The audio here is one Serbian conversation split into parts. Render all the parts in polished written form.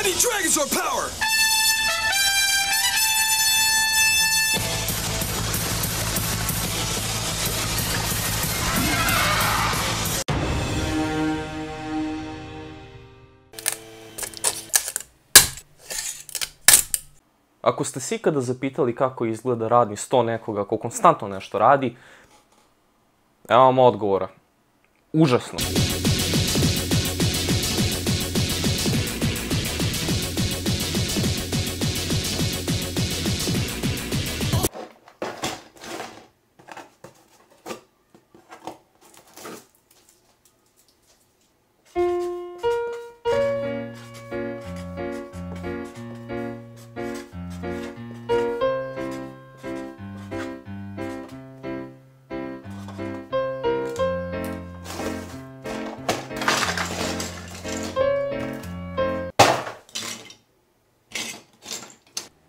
I need Dragonzord power! Ako ste se ikada zapitali kako izgleda radni sto nekoga ko konstantno nešto radi, evo vam odgovora. Užasno.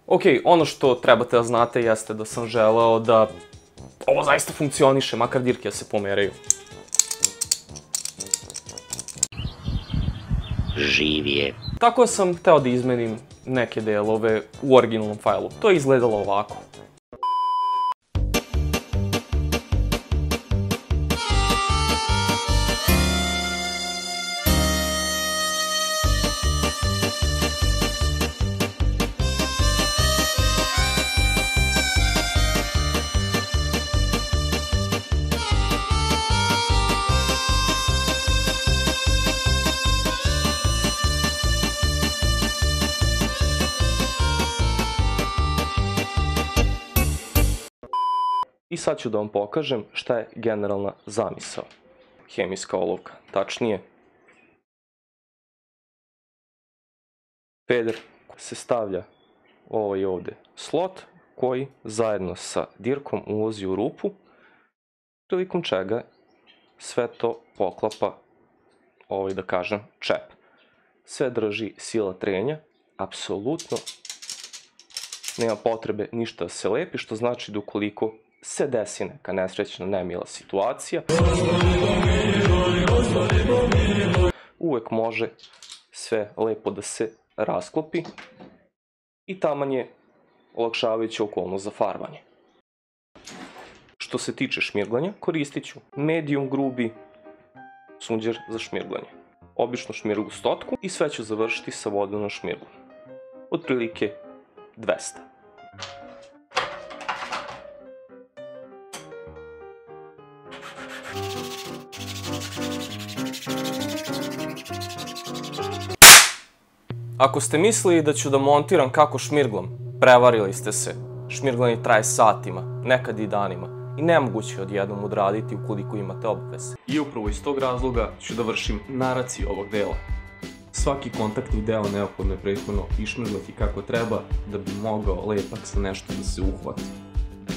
Ok, ono što trebate da znate jeste da sam želeo da ovo zaista funkcioniše, makar dirke da se pomeraju. Živ je. Tako sam hteo da izmenim neke delove u originalnom fajlu. To je izgledalo ovako. I sad ću da vam pokažem šta je generalna zamisao. Hemijska olovka, tačnije. Feder se stavlja ovaj ovde slot koji zajedno sa dirkom ulazi u rupu, prilikom čega sve to poklapa ovaj, da kažem, čep. Sve drži sila trenja, apsolutno nema potrebe ništa da se lepi, što znači da ukoliko se desi neka nesrećna, nemila situacija, uvek može sve lepo da se rasklopi i taman je olakšavajuća okolnost za farbanje. Što se tiče šmirglanja, koristit ću medium grubi sunđer za šmirglanje. Obično šmirglu stotku i sve ću završiti sa vodenom šmirglom. Otprilike 200. Ako ste mislili da ću da montiram kako šmirglam, prevarili ste se. Šmirglanje traje satima, nekad i danima i nemoguće je odjednom odraditi ukoliko imate obaveze. I upravo iz tog razloga ću da vršim naraciju ovog dela. Svaki kontaktni deo neophodno je prethodno išmirglati kako treba da bi mogao lepak sa nešto da se uhvati.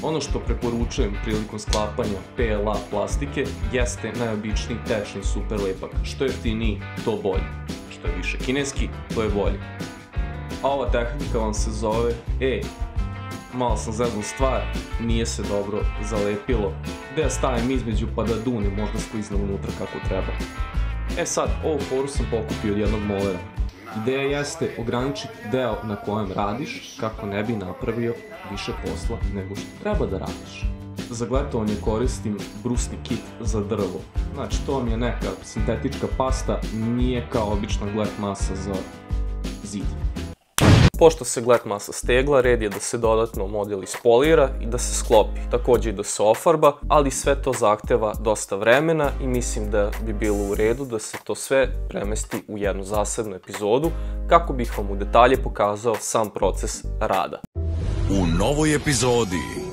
Ono što preporučujem prilikom sklapanja PLA plastike jeste najobičniji tečni super lepak. Što je jeftiniji, to bolje. Što je više kineski, to je bolje. A ova tehnika vam se zove, malo sam zeznuo stvar, nije se dobro zalepilo. Da ja stavim između pa da dune, možda sklizne unutra kako treba. Sad, ovu foru sam pokupio od jednog molera. Ideja jeste ograničiti deo na kojem radiš kako ne bi napravio više posla nego što treba da radiš. Za gletovanje koristim brusni kit za drvo. Znači, to mi je neka sintetička pasta, nije kao obična glet masa za zid. Pošto se glet masa stegla, red je da se dodatno model ispolira i da se sklopi, takođe i da se ofarba, ali sve to zahteva dosta vremena i mislim da bi bilo u redu da se to sve premesti u jednu zasebnu epizodu kako bih vam u detalje pokazao sam proces rada. U novoj epizodi